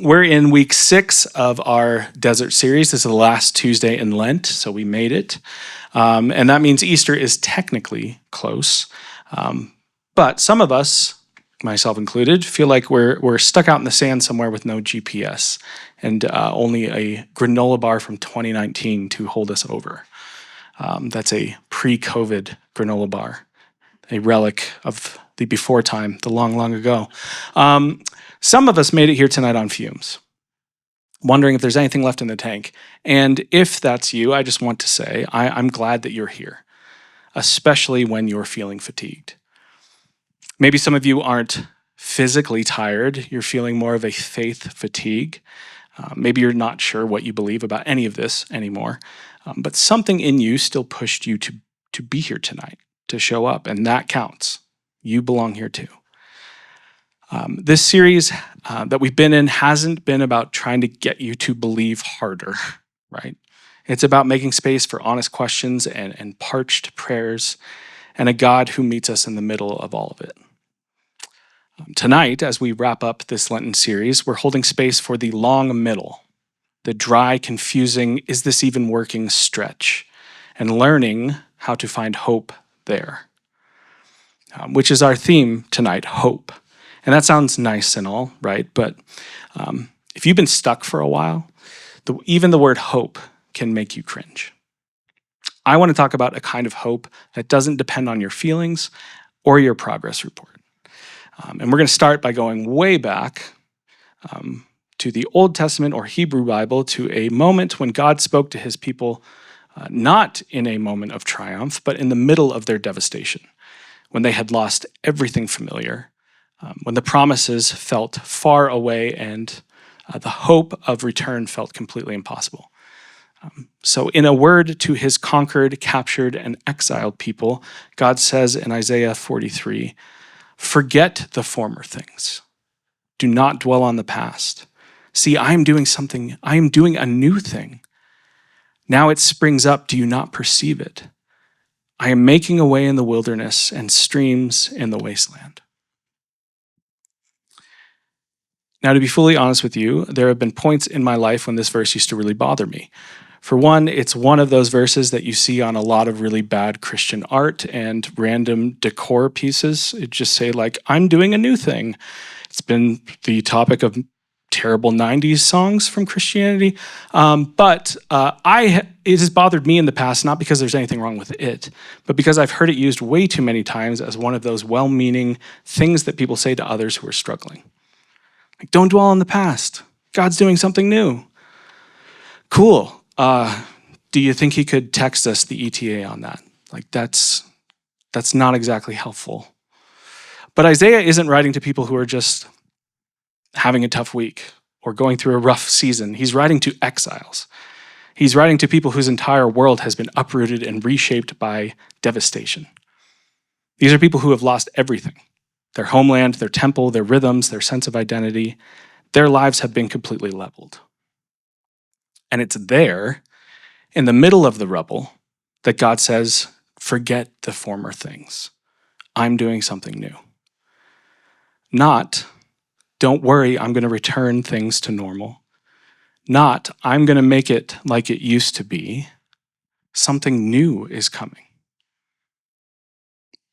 We're in week 6 of our desert series. This is the last Tuesday in Lent, so we made it. And that means Easter is technically close. But some of us, myself included, feel like we're stuck out in the sand somewhere with no GPS and only a granola bar from 2019 to hold us over. That's a pre-COVID granola bar, a relic of the before time, the long, long ago. Some of us made it here tonight on fumes, wondering if there's anything left in the tank. And if that's you, I just want to say I'm glad that you're here, especially when you're feeling fatigued. Maybe some of you aren't physically tired. You're feeling more of a faith fatigue. Maybe you're not sure what you believe about any of this anymore. But something in you still pushed you to be here tonight, to show up, and that counts. You belong here too. This series that we've been in hasn't been about trying to get you to believe harder, right? It's about making space for honest questions and parched prayers and a God who meets us in the middle of all of it. Tonight, as we wrap up this Lenten series, we're holding space for the long middle, the dry, confusing, is this even working stretch, and learning how to find hope there, which is our theme tonight, hope. And that sounds nice and all, right? But if you've been stuck for a while, even the word hope can make you cringe. I want to talk about a kind of hope that doesn't depend on your feelings or your progress report. And we're going to start by going way back to the Old Testament or Hebrew Bible, to a moment when God spoke to his people, not in a moment of triumph, but in the middle of their devastation, when they had lost everything familiar, when the promises felt far away and the hope of return felt completely impossible. So in a word to his conquered, captured, and exiled people, God says in Isaiah 43, "Forget the former things. Do not dwell on the past. See, I am doing a new thing. Now it springs up, do you not perceive it? I am making a way in the wilderness and streams in the wasteland." Now, to be fully honest with you, there have been points in my life when this verse used to really bother me. For one, it's one of those verses that you see on a lot of really bad Christian art and random decor pieces. It just say like, I'm doing a new thing. It's been the topic of terrible 90s songs from Christianity. But it has bothered me in the past, not because there's anything wrong with it, but because I've heard it used way too many times as one of those well-meaning things that people say to others who are struggling. Like, don't dwell on the past. God's doing something new. Cool. Do you think he could text us the ETA on that? Like, that's not exactly helpful. But Isaiah isn't writing to people who are just having a tough week or going through a rough season. He's writing to exiles. He's writing to people whose entire world has been uprooted and reshaped by devastation. These are people who have lost everything: their homeland, their temple, their rhythms, their sense of identity. Their lives have been completely leveled. And it's there, in the middle of the rubble, that God says, forget the former things. I'm doing something new. Not, don't worry, I'm going to return things to normal. Not, I'm going to make it like it used to be. Something new is coming.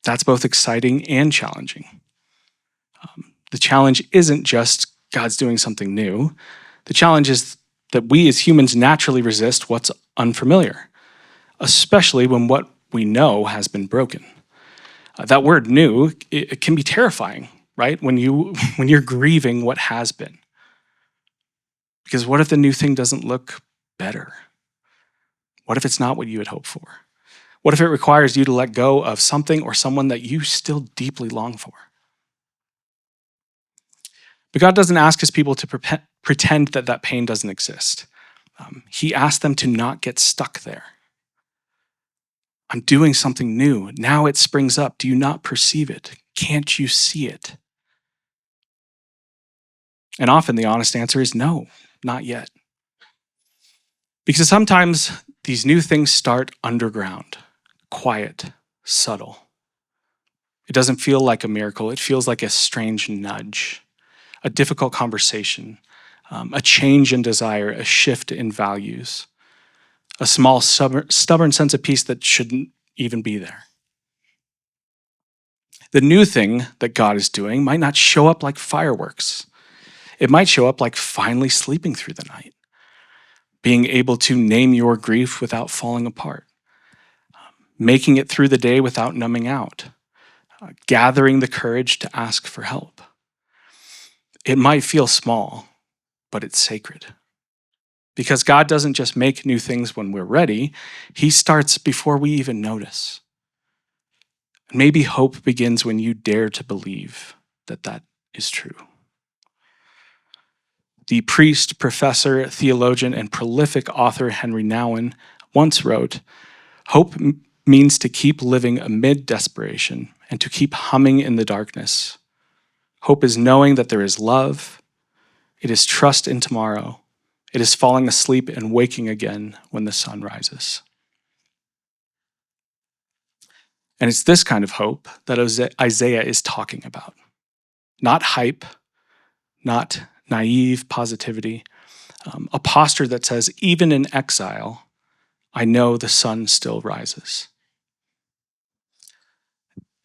That's both exciting and challenging. The challenge isn't just God's doing something new. The challenge is that we as humans naturally resist what's unfamiliar, especially when what we know has been broken. That word new, it can be terrifying, right? When you're grieving what has been. Because what if the new thing doesn't look better? What if it's not what you had hoped for? What if it requires you to let go of something or someone that you still deeply long for? But God doesn't ask his people to pretend that pain doesn't exist. He asks them to not get stuck there. I'm doing something new. Now it springs up. Do you not perceive it? Can't you see it? And often the honest answer is no, not yet. Because sometimes these new things start underground, quiet, subtle. It doesn't feel like a miracle. It feels like a strange nudge, a difficult conversation, a change in desire, a shift in values, a small stubborn sense of peace that shouldn't even be there. The new thing that God is doing might not show up like fireworks. It might show up like finally sleeping through the night, being able to name your grief without falling apart, making it through the day without numbing out, gathering the courage to ask for help. It might feel small, but it's sacred. Because God doesn't just make new things when we're ready, He starts before we even notice. Maybe hope begins when you dare to believe that that is true. The priest, professor, theologian, and prolific author Henry Nouwen once wrote, "Hope means to keep living amid desperation and to keep humming in the darkness. Hope is knowing that there is love. It is trust in tomorrow. It is falling asleep and waking again when the sun rises." And it's this kind of hope that Isaiah is talking about. Not hype, not naive positivity, a posture that says, even in exile, I know the sun still rises.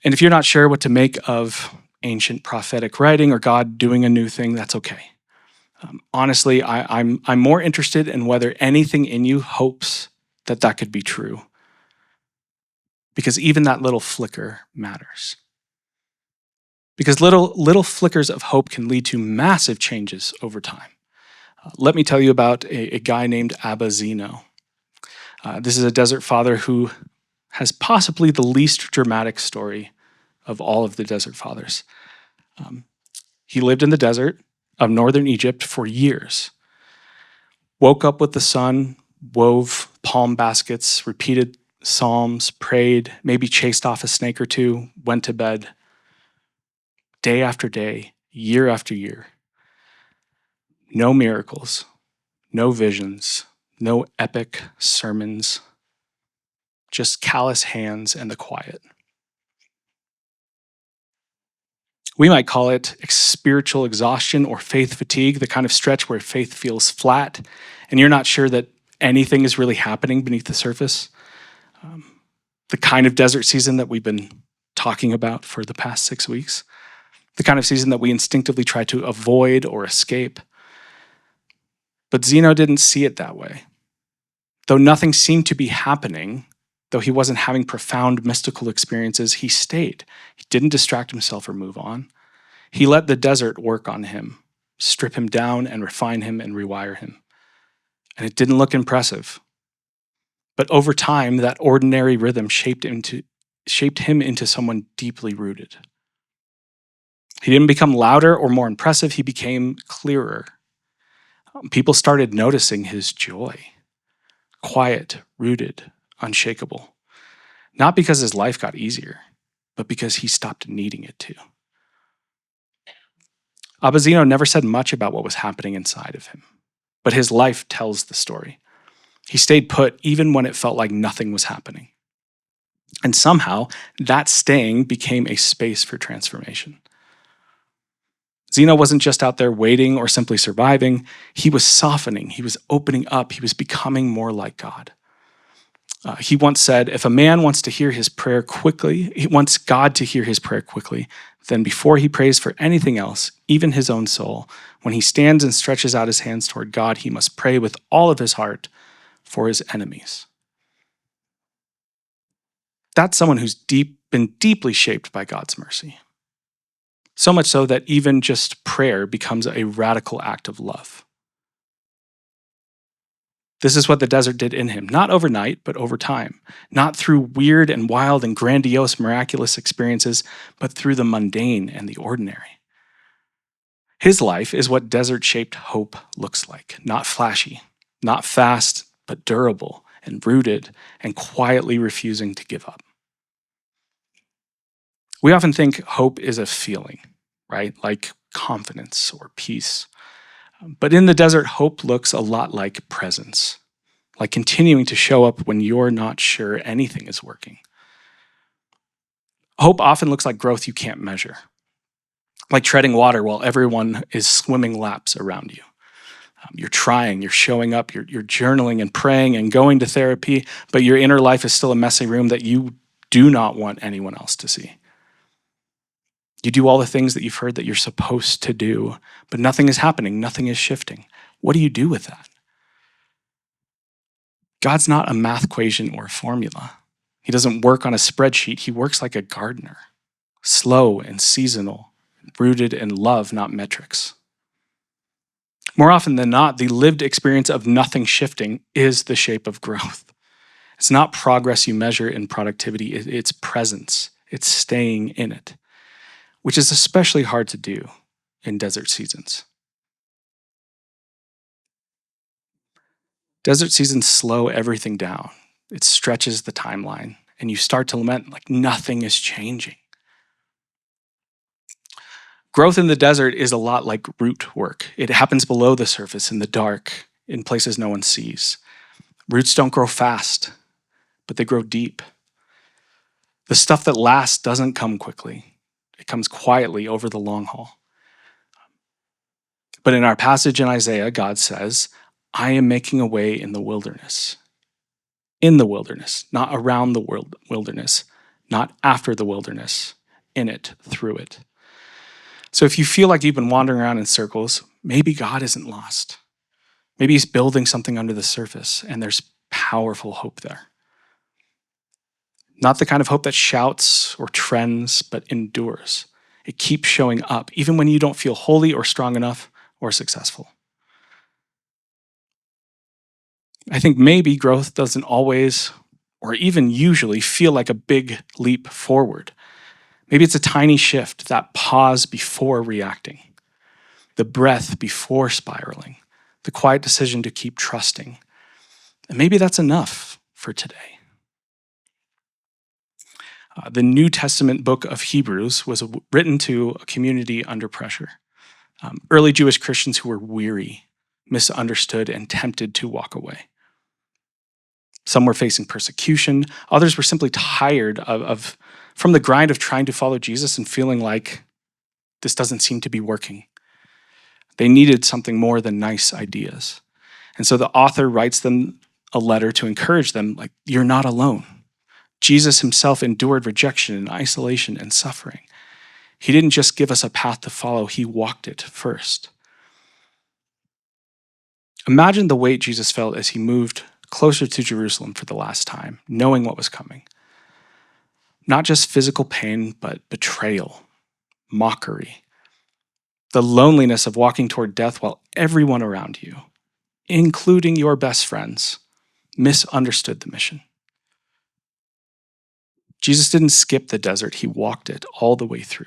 And if you're not sure what to make of ancient prophetic writing or God doing a new thing, that's okay. Honestly, I'm more interested in whether anything in you hopes that that could be true. Because even that little flicker matters. Because little flickers of hope can lead to massive changes over time. Let me tell you about a guy named Abba Zeno. This is a desert father who has possibly the least dramatic story of all of the desert fathers. He lived in the desert of northern Egypt for years. Woke up with the sun, wove palm baskets, repeated psalms, prayed, maybe chased off a snake or two, went to bed. Day after day, year after year. No miracles, no visions, no epic sermons, just callous hands and the quiet. We might call it spiritual exhaustion or faith fatigue, the kind of stretch where faith feels flat and you're not sure that anything is really happening beneath the surface. The kind of desert season that we've been talking about for the past 6 weeks. The kind of season that we instinctively try to avoid or escape. But Zeno didn't see it that way. Though nothing seemed to be happening, though he wasn't having profound mystical experiences, he stayed. He didn't distract himself or move on. He let the desert work on him, strip him down and refine him and rewire him. And it didn't look impressive. But over time, that ordinary rhythm shaped him into someone deeply rooted. He didn't become louder or more impressive, he became clearer. People started noticing his joy. Quiet, rooted, unshakable. Not because his life got easier, but because he stopped needing it to. Abba Zeno never said much about what was happening inside of him, but his life tells the story. He stayed put even when it felt like nothing was happening. And somehow, that staying became a space for transformation. Zeno wasn't just out there waiting or simply surviving. He was softening. He was opening up. He was becoming more like God. He once said, if a man wants to hear his prayer quickly, he wants God to hear his prayer quickly, then before he prays for anything else, even his own soul, when he stands and stretches out his hands toward God, he must pray with all of his heart for his enemies. That's someone who's been deeply shaped by God's mercy. So much so that even just prayer becomes a radical act of love. This is what the desert did in him, not overnight, but over time. Not through weird and wild and grandiose, miraculous experiences, but through the mundane and the ordinary. His life is what desert-shaped hope looks like. Not flashy, not fast, but durable and rooted and quietly refusing to give up. We often think hope is a feeling, right? Like confidence or peace. But in the desert, hope looks a lot like presence, like continuing to show up when you're not sure anything is working. Hope often looks like growth you can't measure, like treading water while everyone is swimming laps around you. You're trying, you're showing up, you're journaling and praying and going to therapy, but your inner life is still a messy room that you do not want anyone else to see. You do all the things that you've heard that you're supposed to do, but nothing is happening, nothing is shifting. What do you do with that? God's not a math equation or a formula. He doesn't work on a spreadsheet. He works like a gardener, slow and seasonal, rooted in love, not metrics. More often than not, the lived experience of nothing shifting is the shape of growth. It's not progress you measure in productivity, it's presence. It's staying in it, which is especially hard to do in desert seasons. Desert seasons slow everything down. It stretches the timeline, and you start to lament like nothing is changing. Growth in the desert is a lot like root work. It happens below the surface in the dark, in places no one sees. Roots don't grow fast, but they grow deep. The stuff that lasts doesn't come quickly. It comes quietly over the long haul. But in our passage in Isaiah, God says, I am making a way in the wilderness. In the wilderness, not around the wilderness, not after the wilderness, in it, through it. So if you feel like you've been wandering around in circles, maybe God isn't lost. Maybe he's building something under the surface, and there's powerful hope there. Not the kind of hope that shouts or trends, but endures. It keeps showing up, even when you don't feel holy or strong enough or successful. I think maybe growth doesn't always, or even usually, feel like a big leap forward. Maybe it's a tiny shift, that pause before reacting, the breath before spiraling, the quiet decision to keep trusting. And maybe that's enough for today. The New Testament book of Hebrews was written to a community under pressure. Early Jewish Christians who were weary, misunderstood, and tempted to walk away. Some were facing persecution. Others were simply tired from the grind of trying to follow Jesus and feeling like this doesn't seem to be working. They needed something more than nice ideas. And so the author writes them a letter to encourage them, like, you're not alone. Jesus himself endured rejection and isolation and suffering. He didn't just give us a path to follow, he walked it first. Imagine the weight Jesus felt as he moved closer to Jerusalem for the last time, knowing what was coming. Not just physical pain, but betrayal, mockery, the loneliness of walking toward death while everyone around you, including your best friends, misunderstood the mission. Jesus didn't skip the desert, he walked it all the way through.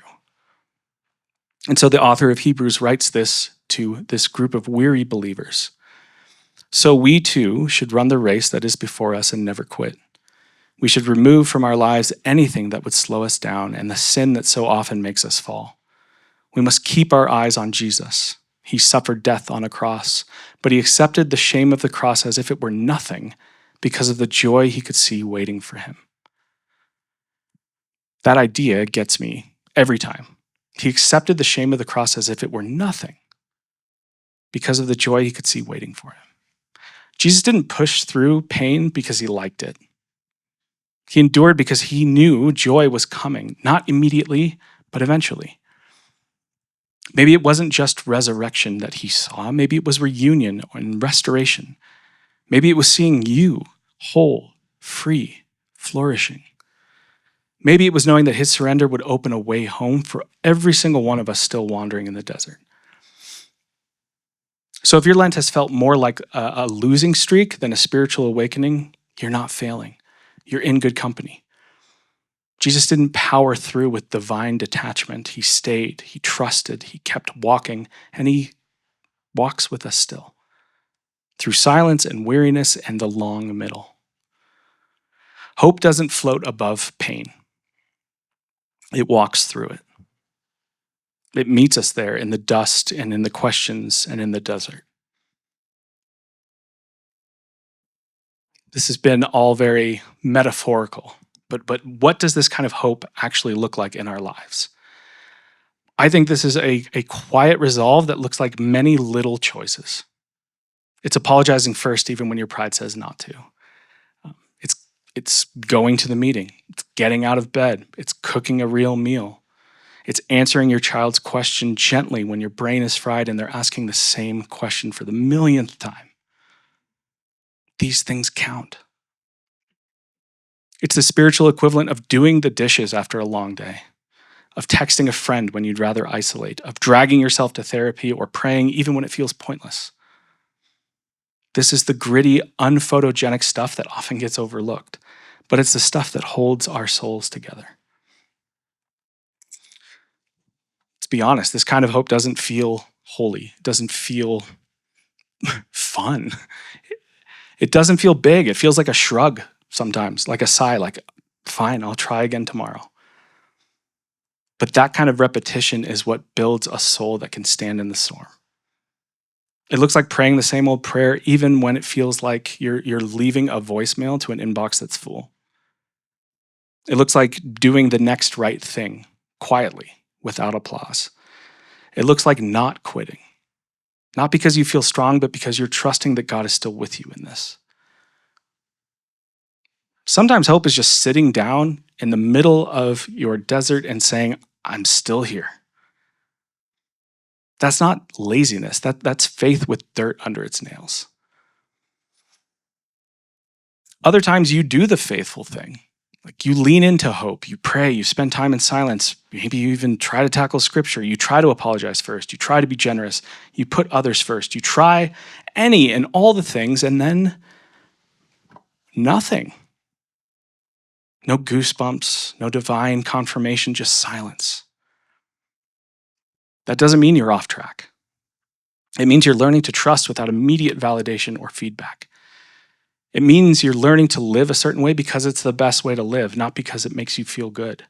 And so the author of Hebrews writes this to this group of weary believers. So we too should run the race that is before us and never quit. We should remove from our lives anything that would slow us down and the sin that so often makes us fall. We must keep our eyes on Jesus. He suffered death on a cross, but he accepted the shame of the cross as if it were nothing because of the joy he could see waiting for him. That idea gets me every time. He accepted the shame of the cross as if it were nothing because of the joy he could see waiting for him. Jesus didn't push through pain because he liked it. He endured because he knew joy was coming, not immediately, but eventually. Maybe it wasn't just resurrection that he saw. Maybe it was reunion and restoration. Maybe it was seeing you whole, free, flourishing. Maybe it was knowing that his surrender would open a way home for every single one of us still wandering in the desert. So if your Lent has felt more like a losing streak than a spiritual awakening, you're not failing. You're in good company. Jesus didn't power through with divine detachment. He stayed, he trusted, he kept walking, and he walks with us still through silence and weariness and the long middle. Hope doesn't float above pain. It walks through it. It meets us there in the dust and in the questions and in the desert. This has been all very metaphorical, but what does this kind of hope actually look like in our lives? I think this is a quiet resolve that looks like many little choices. It's apologizing first, even when your pride says not to. It's it's going to the meeting. It's getting out of bed. It's cooking a real meal. It's answering your child's question gently when your brain is fried and they're asking the same question for the millionth time. These things count. It's the spiritual equivalent of doing the dishes after a long day, of texting a friend when you'd rather isolate, of dragging yourself to therapy or praying even when it feels pointless. This is the gritty, unphotogenic stuff that often gets overlooked, but it's the stuff that holds our souls together. Let's be honest, this kind of hope doesn't feel holy. It doesn't feel fun. It doesn't feel big. It feels like a shrug sometimes, like a sigh, like, fine, I'll try again tomorrow. But that kind of repetition is what builds a soul that can stand in the storm. It looks like praying the same old prayer even when it feels like you're leaving a voicemail to an inbox that's full. It looks like doing the next right thing quietly without applause. It looks like not quitting. Not because you feel strong, but because you're trusting that God is still with you in this. Sometimes hope is just sitting down in the middle of your desert and saying, I'm still here. That's not laziness. That's faith with dirt under its nails. Other times you do the faithful thing. Like you lean into hope, you pray, you spend time in silence. Maybe you even try to tackle scripture. You try to apologize first. You try to be generous. You put others first. You try any and all the things, and then nothing. No goosebumps, no divine confirmation, just silence. That doesn't mean you're off track. It means you're learning to trust without immediate validation or feedback. It means you're learning to live a certain way because it's the best way to live, not because it makes you feel good.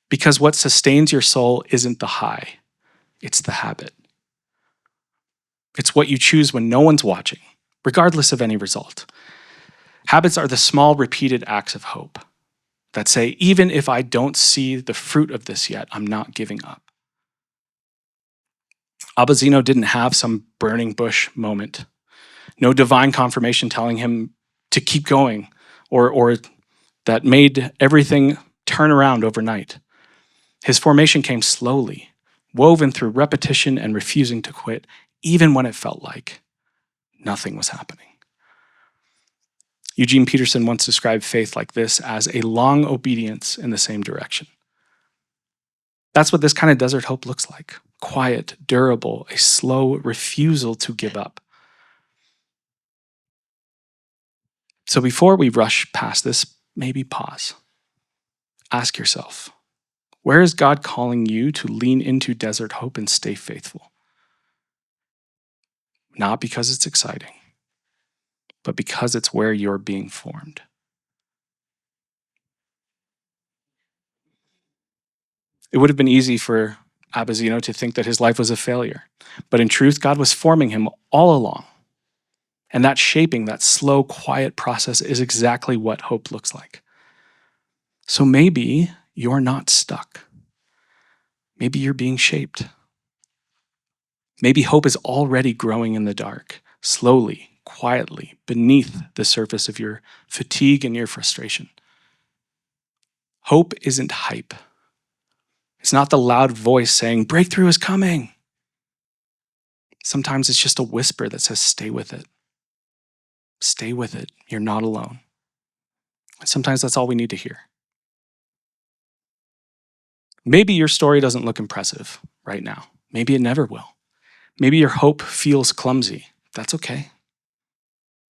Because what sustains your soul isn't the high, it's the habit. It's what you choose when no one's watching, regardless of any result. Habits are the small, repeated acts of hope that say, even if I don't see the fruit of this yet, I'm not giving up. Abba Zeno didn't have some burning bush moment. No divine confirmation telling him to keep going or that made everything turn around overnight. His formation came slowly, woven through repetition and refusing to quit, even when it felt like nothing was happening. Eugene Peterson once described faith like this as a long obedience in the same direction. That's what this kind of desert hope looks like. Quiet, durable, a slow refusal to give up. So before we rush past this, maybe pause. Ask yourself, where is God calling you to lean into desert hope and stay faithful? Not because it's exciting, but because it's where you're being formed. It would have been easy for Abba Zeno to think that his life was a failure, but in truth, God was forming him all along. And that shaping, that slow, quiet process is exactly what hope looks like. So maybe you're not stuck. Maybe you're being shaped. Maybe hope is already growing in the dark, slowly, quietly, beneath the surface of your fatigue and your frustration. Hope isn't hype. It's not the loud voice saying, breakthrough is coming. Sometimes it's just a whisper that says, stay with it. Stay with it. You're not alone. And sometimes that's all we need to hear. Maybe your story doesn't look impressive right now. Maybe it never will. Maybe your hope feels clumsy. That's okay.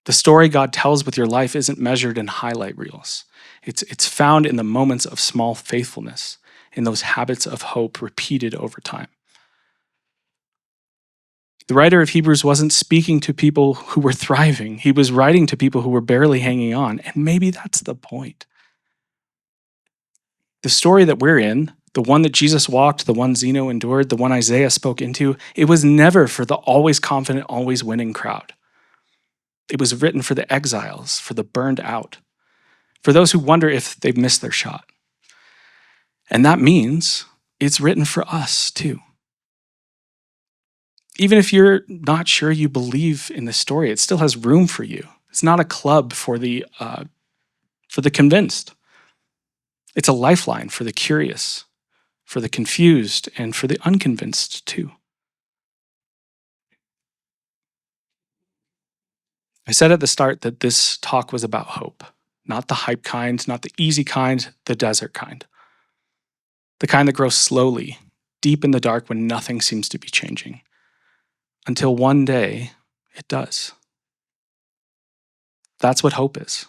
The story God tells with your life isn't measured in highlight reels. It's found in the moments of small faithfulness, in those habits of hope repeated over time. The writer of Hebrews wasn't speaking to people who were thriving. He was writing to people who were barely hanging on, and maybe that's the point. The story that we're in, the one that Jesus walked, the one Zeno endured, the one Isaiah spoke into, it was never for the always confident, always winning crowd. It was written for the exiles, for the burned out, for those who wonder if they've missed their shot. And that means it's written for us too. Even if you're not sure you believe in the story, it still has room for you. It's not a club for the convinced. It's a lifeline for the curious, for the confused, and for the unconvinced too. I said at the start that this talk was about hope, not the hype kind, not the easy kind, the desert kind. The kind that grows slowly, deep in the dark when nothing seems to be changing. Until one day, it does. That's what hope is.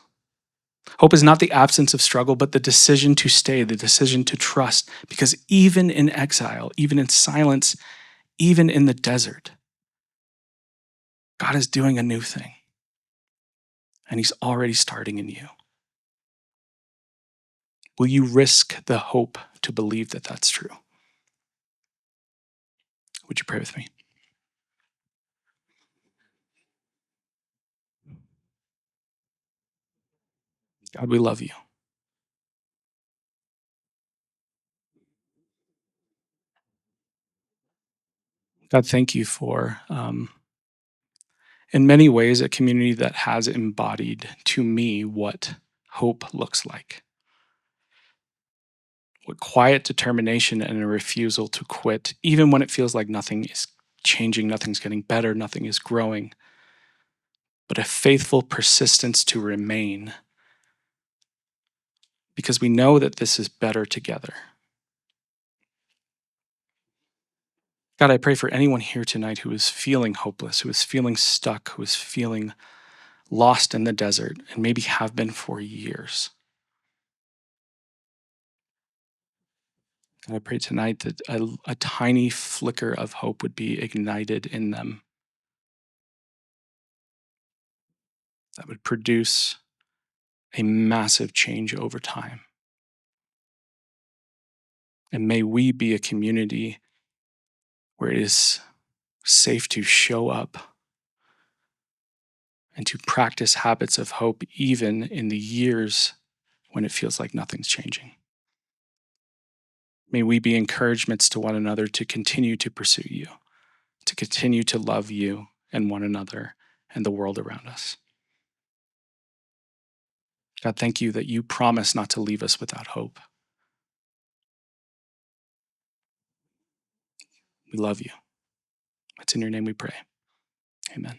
Hope is not the absence of struggle, but the decision to stay, the decision to trust. Because even in exile, even in silence, even in the desert, God is doing a new thing. And He's already starting in you. Will you risk the hope to believe that that's true? Would you pray with me? God, we love you. God, thank you for, in many ways, a community that has embodied to me what hope looks like. What quiet determination and a refusal to quit, even when it feels like nothing is changing, nothing's getting better, nothing is growing, but a faithful persistence to remain because we know that this is better together. God, I pray for anyone here tonight who is feeling hopeless, who is feeling stuck, who is feeling lost in the desert, and maybe have been for years. And I pray tonight that a tiny flicker of hope would be ignited in them that would produce a massive change over time. And may we be a community where it is safe to show up and to practice habits of hope, even in the years when it feels like nothing's changing. May we be encouragements to one another to continue to pursue you, to continue to love you and one another and the world around us. God, thank you that you promise not to leave us without hope. We love you. It's in your name we pray. Amen.